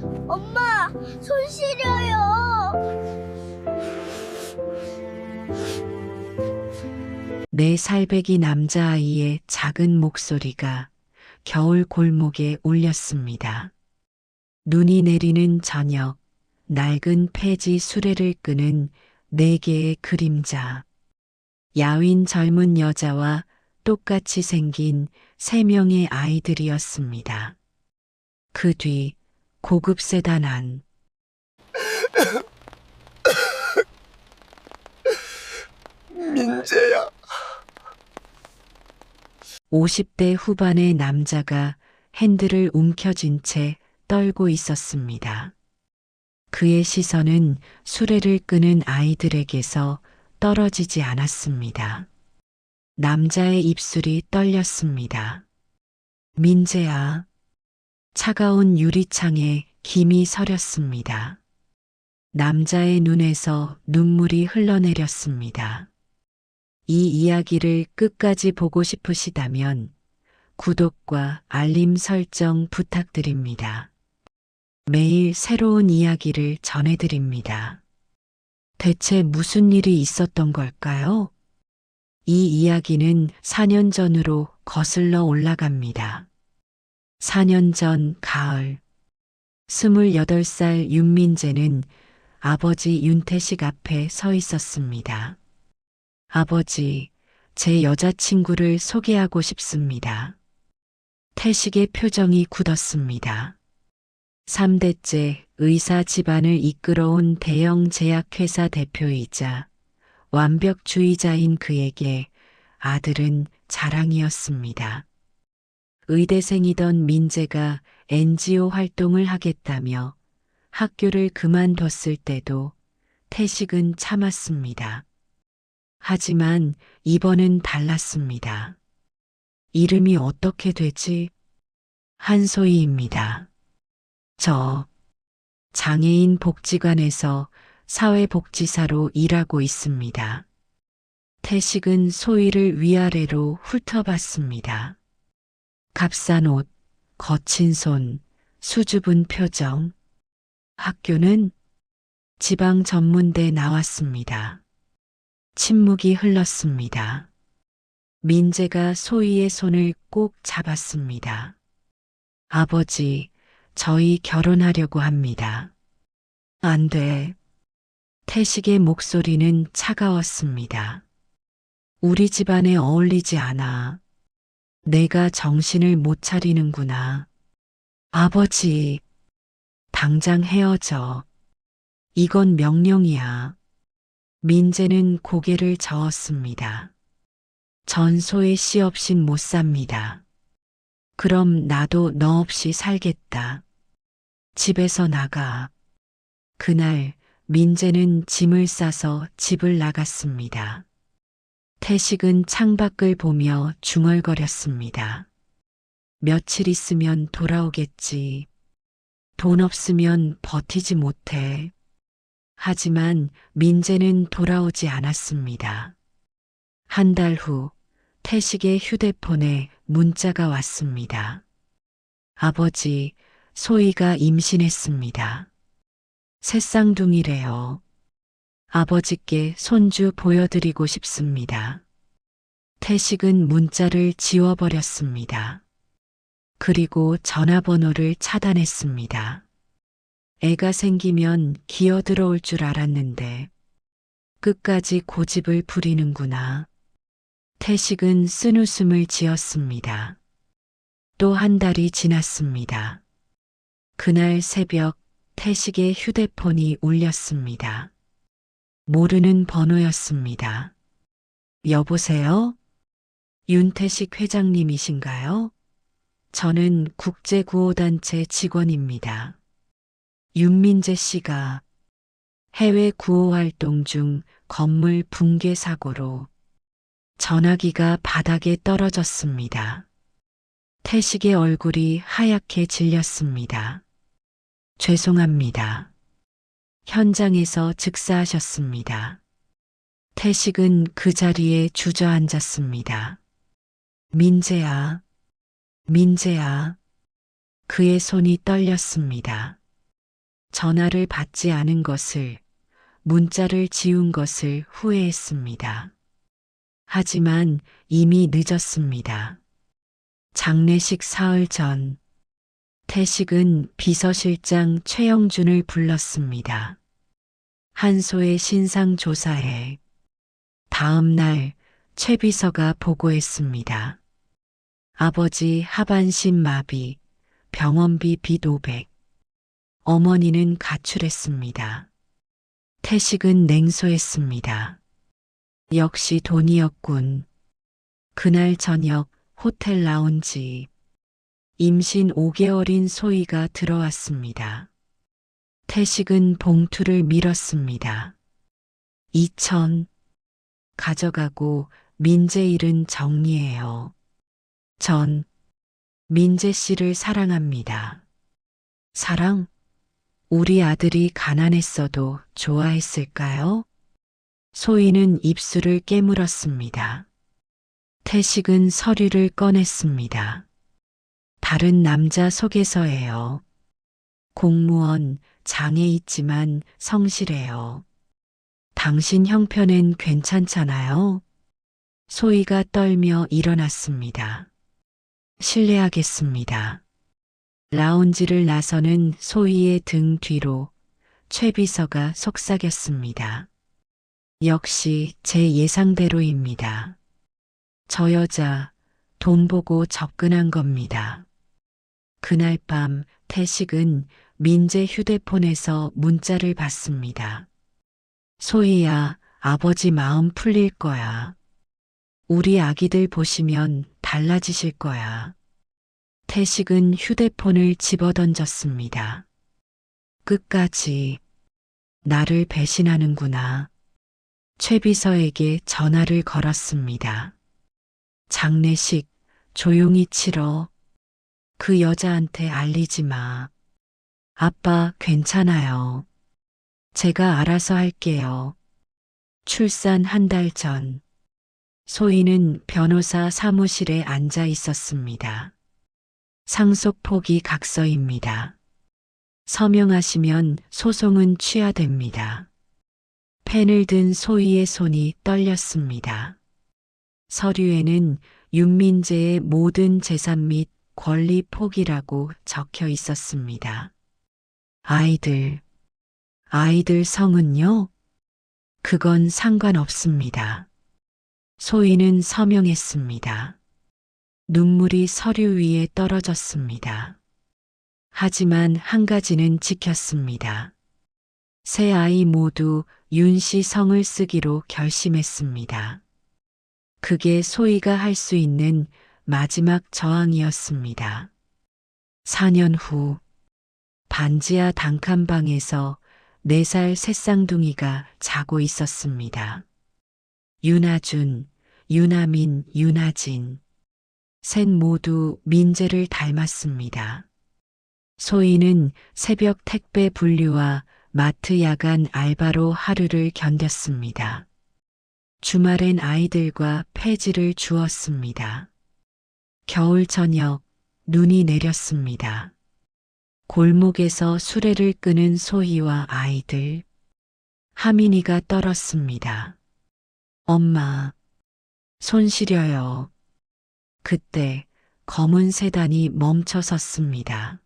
엄마, 손 시려요. 네 살배기 남자아이의 작은 목소리가 겨울 골목에 울렸습니다. 눈이 내리는 저녁, 낡은 폐지 수레를 끄는 네 개의 그림자. 야윈 젊은 여자와 똑같이 생긴 세 명의 아이들이었습니다. 그 뒤 고급 세단 안. 민재야. 50대 후반의 남자가 핸들을 움켜쥔 채 떨고 있었습니다. 그의 시선은 수레를 끄는 아이들에게서 떨어지지 않았습니다. 남자의 입술이 떨렸습니다. 민재야. 차가운 유리창에 김이 서렸습니다. 남자의 눈에서 눈물이 흘러내렸습니다. 이 이야기를 끝까지 보고 싶으시다면 구독과 알림 설정 부탁드립니다. 매일 새로운 이야기를 전해드립니다. 대체 무슨 일이 있었던 걸까요? 이 이야기는 4년 전으로 거슬러 올라갑니다. 4년 전 가을, 28살 윤민재는 아버지 윤태식 앞에 서 있었습니다. 아버지, 제 여자친구를 소개하고 싶습니다. 태식의 표정이 굳었습니다. 3대째 의사 집안을 이끌어온 대형 제약회사 대표이자 완벽주의자인 그에게 아들은 자랑이었습니다. 의대생이던 민재가 NGO 활동을 하겠다며 학교를 그만뒀을 때도 태식은 참았습니다. 하지만 이번은 달랐습니다. 이름이 어떻게 되지? 한소희입니다. 저 장애인 복지관에서 사회복지사로 일하고 있습니다. 태식은 소희를 위아래로 훑어봤습니다. 값싼 옷, 거친 손, 수줍은 표정. 학교는 지방 전문대 나왔습니다. 침묵이 흘렀습니다. 민재가 소희의 손을 꼭 잡았습니다. 아버지, 저희 결혼하려고 합니다. 안 돼. 태식의 목소리는 차가웠습니다. 우리 집안에 어울리지 않아. 내가 정신을 못 차리는구나. 아버지, 당장 헤어져. 이건 명령이야. 민재는 고개를 저었습니다. 전소의 씨 없인 못 삽니다. 그럼 나도 너 없이 살겠다. 집에서 나가. 그날 민재는 짐을 싸서 집을 나갔습니다. 태식은 창밖을 보며 중얼거렸습니다. 며칠 있으면 돌아오겠지. 돈 없으면 버티지 못해. 하지만 민재는 돌아오지 않았습니다. 한 달 후 태식의 휴대폰에 문자가 왔습니다. 아버지, 소희가 임신했습니다. 새쌍둥이래요. 아버지께 손주 보여드리고 싶습니다. 태식은 문자를 지워버렸습니다. 그리고 전화번호를 차단했습니다. 애가 생기면 기어들어올 줄 알았는데 끝까지 고집을 부리는구나. 태식은 쓴웃음을 지었습니다. 또 한 달이 지났습니다. 그날 새벽 태식의 휴대폰이 울렸습니다. 모르는 번호였습니다. 여보세요? 윤태식 회장님이신가요? 저는 국제구호단체 직원입니다. 윤민재 씨가 해외 구호활동 중 건물 붕괴 사고로 전화기가 바닥에 떨어졌습니다. 태식의 얼굴이 하얗게 질렸습니다. 죄송합니다. 현장에서 즉사하셨습니다. 태식은 그 자리에 주저앉았습니다. 민재야, 민재야. 그의 손이 떨렸습니다. 전화를 받지 않은 것을, 문자를 지운 것을 후회했습니다. 하지만 이미 늦었습니다. 장례식 사흘 전, 태식은 비서실장 최영준을 불렀습니다. 한소의 신상 조사에 다음 날 최 비서가 보고했습니다. 아버지 하반신 마비, 병원비 빚 500. 어머니는 가출했습니다. 태식은 냉소했습니다. 역시 돈이었군. 그날 저녁 호텔 라운지. 임신 5개월인 소희가 들어왔습니다. 태식은 봉투를 밀었습니다. 2천. 가져가고 민재 일은 정리해요. 전 민재 씨를 사랑합니다. 사랑? 우리 아들이 가난했어도 좋아했을까요? 소희는 입술을 깨물었습니다. 태식은 서류를 꺼냈습니다. 다른 남자 속에서예요. 공무원, 장애 있지만 성실해요. 당신 형편엔 괜찮잖아요? 소희가 떨며 일어났습니다. 실례하겠습니다. 라운지를 나서는 소희의 등 뒤로 최 비서가 속삭였습니다. 역시 제 예상대로입니다. 저 여자 돈 보고 접근한 겁니다. 그날 밤 태식은 민재 휴대폰에서 문자를 받습니다. 소희야, 아버지 마음 풀릴 거야. 우리 아기들 보시면 달라지실 거야. 태식은 휴대폰을 집어던졌습니다. 끝까지 나를 배신하는구나. 최 비서에게 전화를 걸었습니다. 장례식 조용히 치러. 그 여자한테 알리지 마. 아빠 괜찮아요. 제가 알아서 할게요. 출산 한 달 전. 소희는 변호사 사무실에 앉아 있었습니다. 상속포기 각서입니다. 서명하시면 소송은 취하됩니다. 펜을 든 소희의 손이 떨렸습니다. 서류에는 윤민재의 모든 재산 및 권리 포기라고 적혀 있었습니다. 아이들 성은요? 그건 상관없습니다. 소희는 서명했습니다. 눈물이 서류 위에 떨어졌습니다. 하지만 한 가지는 지켰습니다. 세 아이 모두 윤 씨 성을 쓰기로 결심했습니다. 그게 소희가 할 수 있는 마지막 저항이었습니다. 4년 후 반지하 단칸방에서 4살 새쌍둥이가 자고 있었습니다. 윤아준, 윤아민, 윤아진. 셋 모두 민재를 닮았습니다. 소희는 새벽 택배 분류와 마트 야간 알바로 하루를 견뎠습니다. 주말엔 아이들과 폐지를 주었습니다. 겨울 저녁 눈이 내렸습니다. 골목에서 수레를 끄는 소희와 아이들. 하민이가 떨었습니다. 엄마, 손 시려요. 그때 검은 세단이 멈춰 섰습니다.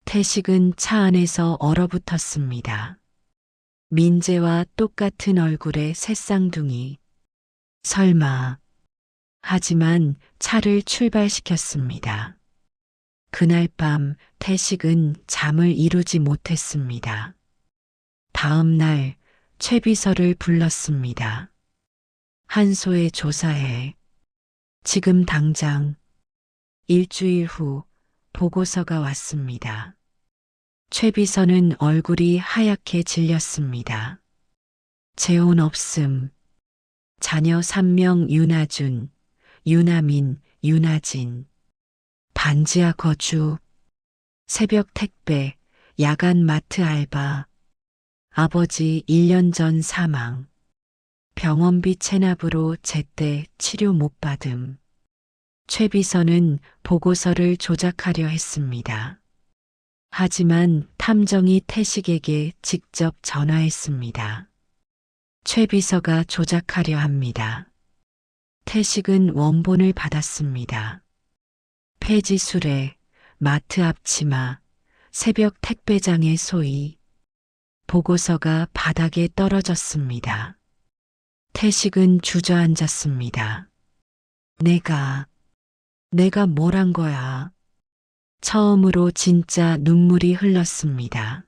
태식은 차 안에서 얼어붙었습니다. 민재와 똑같은 얼굴의 새쌍둥이. 설마. 하지만 차를 출발시켰습니다. 그날 밤 태식은 잠을 이루지 못했습니다. 다음 날 최 비서를 불렀습니다. 한소의 조사에 지금 당장. 일주일 후 보고서가 왔습니다. 최 비서는 얼굴이 하얗게 질렸습니다. 재혼 없음. 자녀 3명 윤아준, 윤아민, 윤아진. 반지하 거주. 새벽 택배, 야간 마트 알바. 아버지 1년 전 사망. 병원비 체납으로 제때 치료 못 받음. 최 비서는 보고서를 조작하려 했습니다. 하지만 탐정이 태식에게 직접 전화했습니다. 최 비서가 조작하려 합니다. 태식은 원본을 받았습니다. 폐지 수레, 마트 앞치마, 새벽 택배장의 소위, 보고서가 바닥에 떨어졌습니다. 태식은 주저앉았습니다. 내가 뭘 한 거야? 처음으로 진짜 눈물이 흘렀습니다.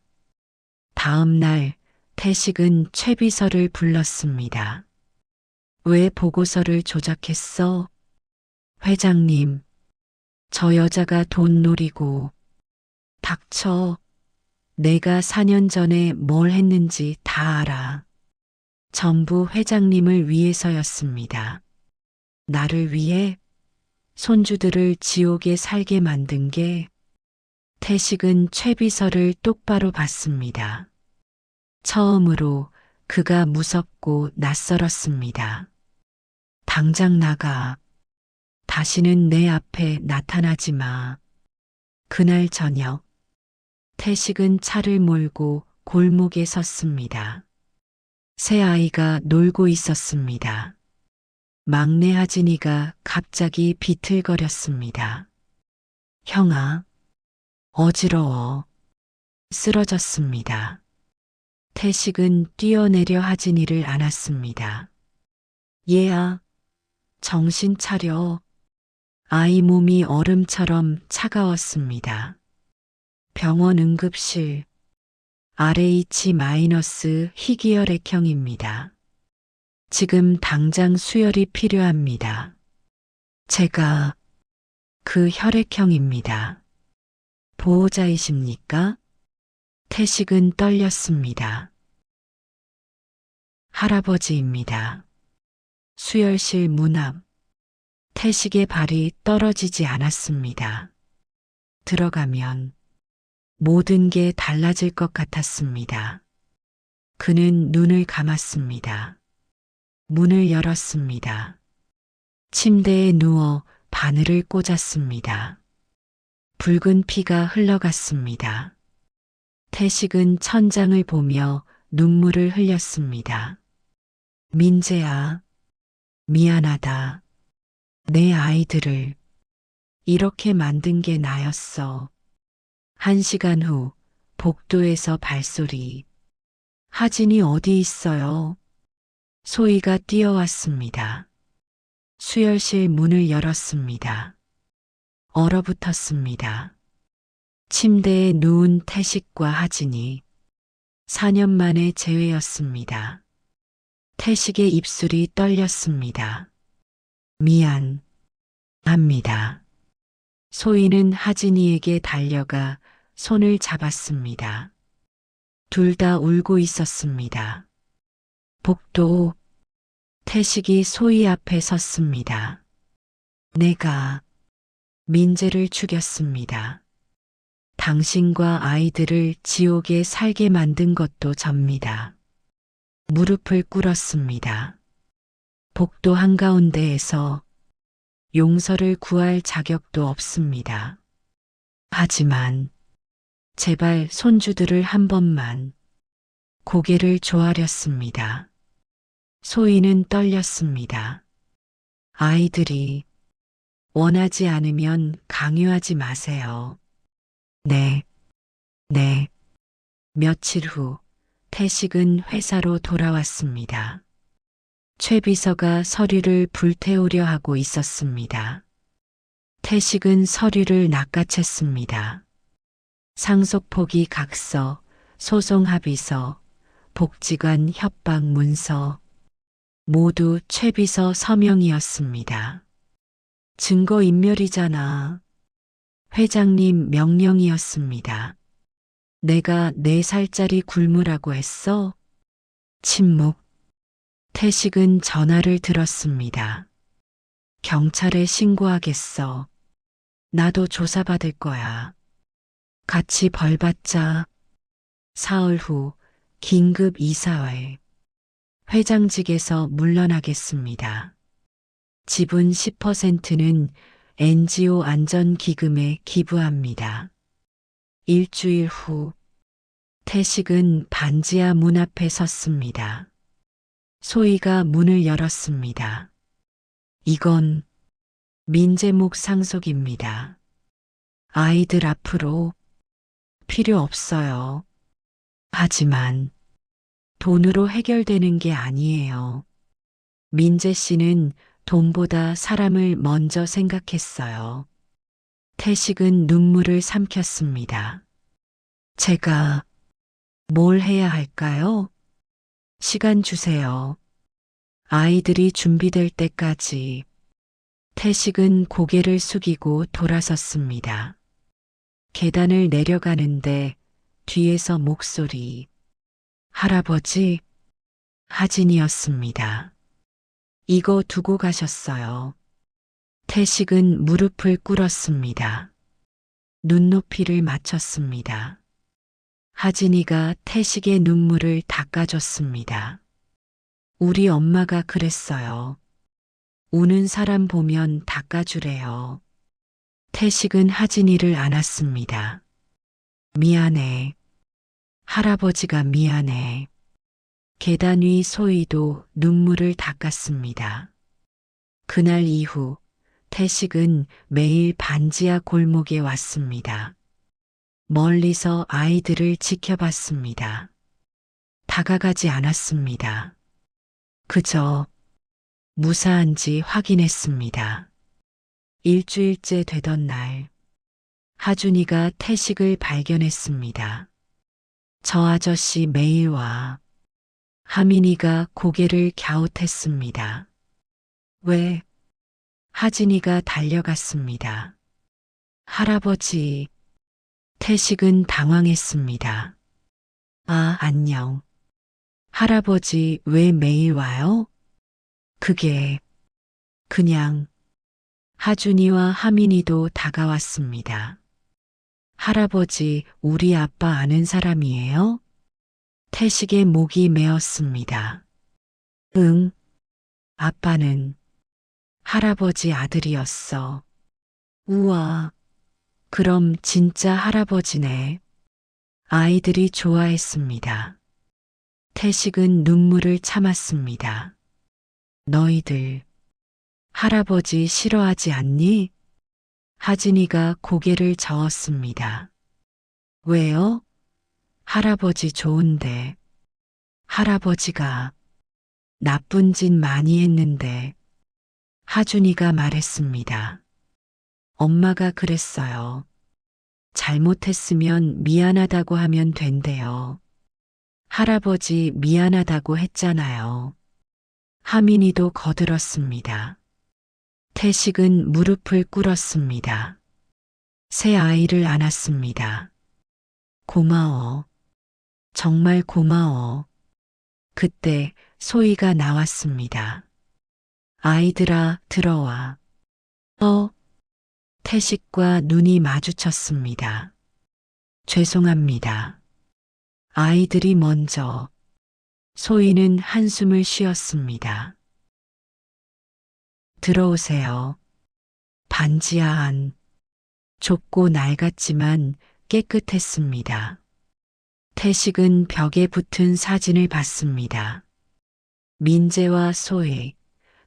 다음 날 태식은 최 비서를 불렀습니다. 왜 보고서를 조작했어? 회장님, 저 여자가 돈 노리고. 닥쳐. 내가 4년 전에 뭘 했는지 다 알아. 전부 회장님을 위해서였습니다. 나를 위해 손주들을 지옥에 살게 만든 게. 태식은 최 비서를 똑바로 봤습니다. 처음으로 그가 무섭고 낯설었습니다. 당장 나가. 다시는 내 앞에 나타나지 마. 그날 저녁, 태식은 차를 몰고 골목에 섰습니다. 새 아이가 놀고 있었습니다. 막내 하진이가 갑자기 비틀거렸습니다. 형아, 어지러워. 쓰러졌습니다. 태식은 뛰어내려 하진이를 안았습니다. 얘야, 정신 차려. 아이 몸이 얼음처럼 차가웠습니다. 병원 응급실, RH- 희귀혈액형입니다. 지금 당장 수혈이 필요합니다. 제가 그 혈액형입니다. 보호자이십니까? 태식은 떨렸습니다. 할아버지입니다. 수혈실 문 앞, 태식의 발이 떨어지지 않았습니다. 들어가면 모든 게 달라질 것 같았습니다. 그는 눈을 감았습니다. 문을 열었습니다. 침대에 누워 바늘을 꽂았습니다. 붉은 피가 흘러갔습니다. 태식은 천장을 보며 눈물을 흘렸습니다. 민재야, 미안하다. 내 아이들을 이렇게 만든 게 나였어. 1시간 후 복도에서 발소리. 하진이 어디 있어요? 소희가 뛰어왔습니다. 수혈실 문을 열었습니다. 얼어붙었습니다. 침대에 누운 태식과 하진이 4년 만에 재회였습니다. 태식의 입술이 떨렸습니다. 미안합니다. 소희는 하진이에게 달려가 손을 잡았습니다. 둘 다 울고 있었습니다. 복도, 태식이 소희 앞에 섰습니다. 내가 민재를 죽였습니다. 당신과 아이들을 지옥에 살게 만든 것도 접니다. 무릎을 꿇었습니다. 복도 한가운데에서 용서를 구할 자격도 없습니다. 하지만 제발 손주들을 한 번만. 고개를 조아렸습니다. 소희는 떨렸습니다. 아이들이 원하지 않으면 강요하지 마세요. 네. 며칠 후 태식은 회사로 돌아왔습니다. 최 비서가 서류를 불태우려 하고 있었습니다. 태식은 서류를 낚아챘습니다. 상속포기 각서, 소송합의서, 복지관 협박 문서, 모두 최 비서 서명이었습니다. 증거인멸이잖아. 회장님 명령이었습니다. 내가 4살짜리 굶으라고 했어? 침묵. 태식은 전화를 들었습니다. 경찰에 신고하겠어. 나도 조사받을 거야. 같이 벌받자. 사흘 후 긴급 이사회. 회장직에서 물러나겠습니다. 지분 10%는 NGO 안전기금에 기부합니다. 일주일 후 태식은 반지하 문 앞에 섰습니다. 소희가 문을 열었습니다. 이건 민재목 상속입니다. 아이들 앞으로 필요 없어요. 하지만 돈으로 해결되는 게 아니에요. 민재 씨는 돈보다 사람을 먼저 생각했어요. 태식은 눈물을 삼켰습니다. 제가 뭘 해야 할까요? 시간 주세요. 아이들이 준비될 때까지. 태식은 고개를 숙이고 돌아섰습니다. 계단을 내려가는데 뒤에서 목소리. 할아버지, 하진이었습니다. 이거 두고 가셨어요. 태식은 무릎을 꿇었습니다. 눈높이를 맞췄습니다. 하진이가 태식의 눈물을 닦아줬습니다. 우리 엄마가 그랬어요. 우는 사람 보면 닦아주래요. 태식은 하진이를 안았습니다. 미안해. 할아버지가 미안해. 계단 위 소희도 눈물을 닦았습니다. 그날 이후 태식은 매일 반지하 골목에 왔습니다. 멀리서 아이들을 지켜봤습니다. 다가가지 않았습니다. 그저 무사한지 확인했습니다. 일주일째 되던 날, 하준이가 태식을 발견했습니다. 저 아저씨 매일 와. 하민이가 고개를 갸웃했습니다. 왜? 하진이가 달려갔습니다. 할아버지. 태식은 당황했습니다. 아, 안녕. 할아버지 왜 매일 와요? 그게 그냥. 하준이와 하민이도 다가왔습니다. 할아버지, 우리 아빠 아는 사람이에요? 태식의 목이 메었습니다. 응, 아빠는 할아버지 아들이었어. 우와, 그럼 진짜 할아버지네. 아이들이 좋아했습니다. 태식은 눈물을 참았습니다. 너희들 할아버지 싫어하지 않니? 하진이가 고개를 저었습니다. 왜요? 할아버지 좋은데. 할아버지가 나쁜 짓 많이 했는데. 하준이가 말했습니다. 엄마가 그랬어요. 잘못했으면 미안하다고 하면 된대요. 할아버지 미안하다고 했잖아요. 하민이도 거들었습니다. 태식은 무릎을 꿇었습니다. 새 아이를 안았습니다. 고마워. 정말 고마워. 그때 소희가 나왔습니다. 아이들아, 들어와. 태식과 눈이 마주쳤습니다. 죄송합니다. 아이들이 먼저. 소희는 한숨을 쉬었습니다. 들어오세요. 반지하 안. 좁고 낡았지만 깨끗했습니다. 태식은 벽에 붙은 사진을 봤습니다. 민재와 소희,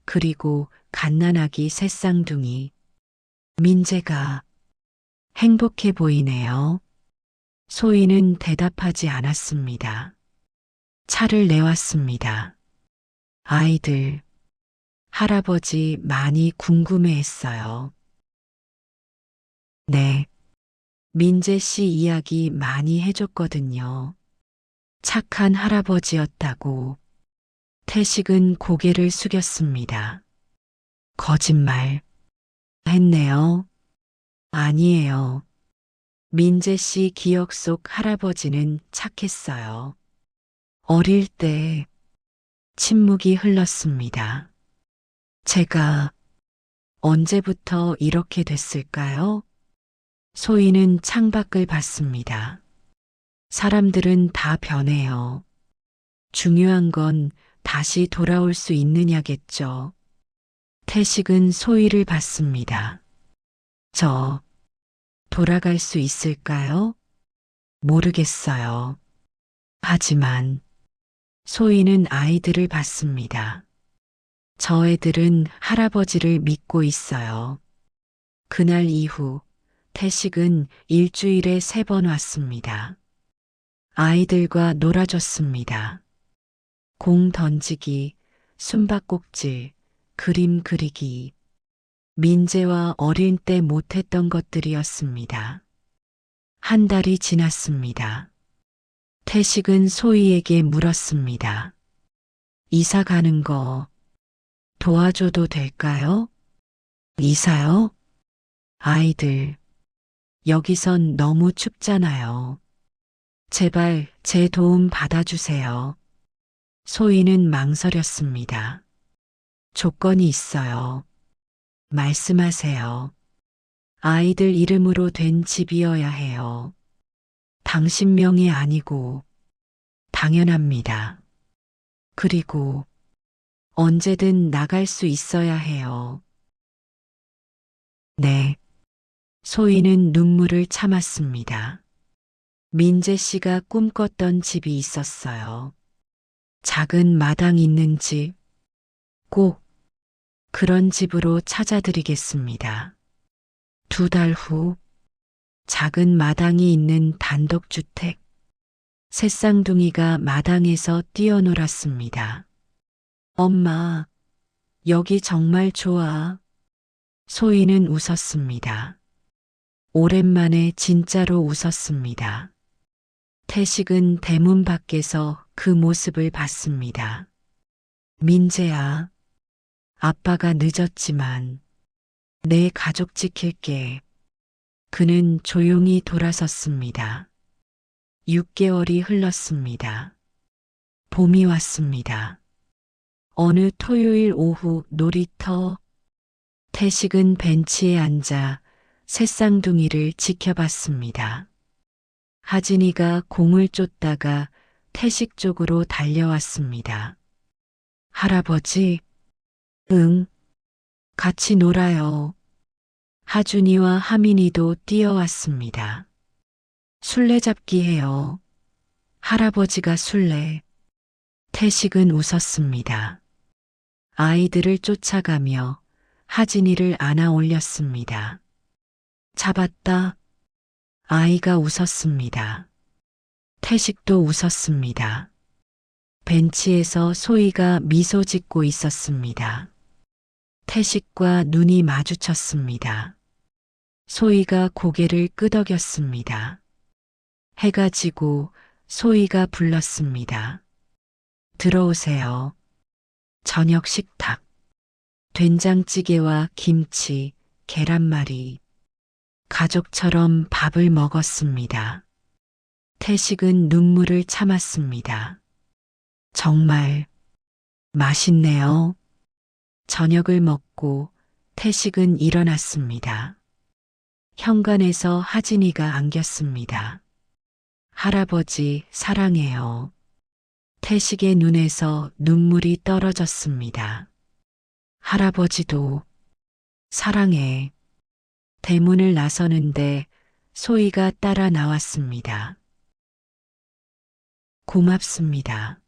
그리고 갓난아기 새쌍둥이. 민재가 행복해 보이네요. 소희는 대답하지 않았습니다. 차를 내왔습니다. 아이들, 할아버지 많이 궁금해했어요. 네. 민재 씨 이야기 많이 해줬거든요. 착한 할아버지였다고. 태식은 고개를 숙였습니다. 거짓말 했네요. 아니에요. 민재 씨 기억 속 할아버지는 착했어요. 어릴 때 침묵이 흘렀습니다. 제가 언제부터 이렇게 됐을까요? 소희는 창밖을 봤습니다. 사람들은 다 변해요. 중요한 건 다시 돌아올 수 있느냐겠죠. 태식은 소희를 봤습니다. 저 돌아갈 수 있을까요? 모르겠어요. 하지만 소희는 아이들을 봤습니다. 저 애들은 할아버지를 믿고 있어요. 그날 이후 태식은 일주일에 3번 왔습니다. 아이들과 놀아줬습니다. 공 던지기, 숨바꼭질, 그림 그리기, 민재와 어린 때 못했던 것들이었습니다. 한 달이 지났습니다. 태식은 소희에게 물었습니다. 이사 가는 거 도와줘도 될까요? 이사요? 아이들, 여기선 너무 춥잖아요. 제발 제 도움 받아주세요. 소희는 망설였습니다. 조건이 있어요. 말씀하세요. 아이들 이름으로 된 집이어야 해요. 당신 명이 아니고 당연합니다. 그리고 언제든 나갈 수 있어야 해요. 네. 소희는 눈물을 참았습니다. 민재 씨가 꿈꿨던 집이 있었어요. 작은 마당 있는 집, 꼭 그런 집으로 찾아드리겠습니다. 2달 후, 작은 마당이 있는 단독주택, 새쌍둥이가 마당에서 뛰어놀았습니다. 엄마, 여기 정말 좋아. 소희는 웃었습니다. 오랜만에 진짜로 웃었습니다. 태식은 대문 밖에서 그 모습을 봤습니다. 민재야, 아빠가 늦었지만 내 가족 지킬게. 그는 조용히 돌아섰습니다. 6개월이 흘렀습니다. 봄이 왔습니다. 어느 토요일 오후 놀이터, 태식은 벤치에 앉아 새쌍둥이를 지켜봤습니다. 하진이가 공을 쫓다가 태식 쪽으로 달려왔습니다. 할아버지, 응, 같이 놀아요. 하준이와 하민이도 뛰어왔습니다. 술래잡기 해요. 할아버지가 술래. 태식은 웃었습니다. 아이들을 쫓아가며 하진이를 안아 올렸습니다. 잡았다. 아이가 웃었습니다. 태식도 웃었습니다. 벤치에서 소희가 미소 짓고 있었습니다. 태식과 눈이 마주쳤습니다. 소희가 고개를 끄덕였습니다. 해가 지고 소희가 불렀습니다. 들어오세요. 저녁 식탁. 된장찌개와 김치, 계란말이. 가족처럼 밥을 먹었습니다. 태식은 눈물을 참았습니다. 정말 맛있네요. 저녁을 먹고 태식은 일어났습니다. 현관에서 하진이가 안겼습니다. 할아버지 사랑해요. 태식의 눈에서 눈물이 떨어졌습니다. 할아버지도 사랑해. 대문을 나서는데 소희가 따라 나왔습니다. 고맙습니다.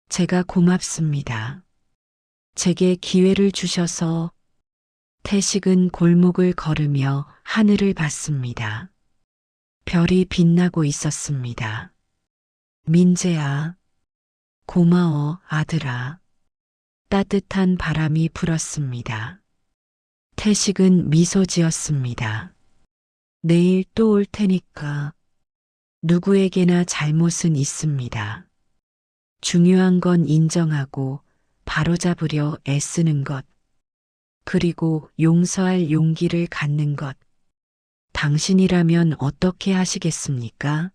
제가 고맙습니다. 제게 기회를 주셔서. 태식은 골목을 걸으며 하늘을 봤습니다. 별이 빛나고 있었습니다. 민재야, 고마워 아들아. 따뜻한 바람이 불었습니다. 태식은 미소 지었습니다. 내일 또 올 테니까. 누구에게나 잘못은 있습니다. 중요한 건 인정하고 바로잡으려 애쓰는 것. 그리고 용서할 용기를 갖는 것. 당신이라면 어떻게 하시겠습니까?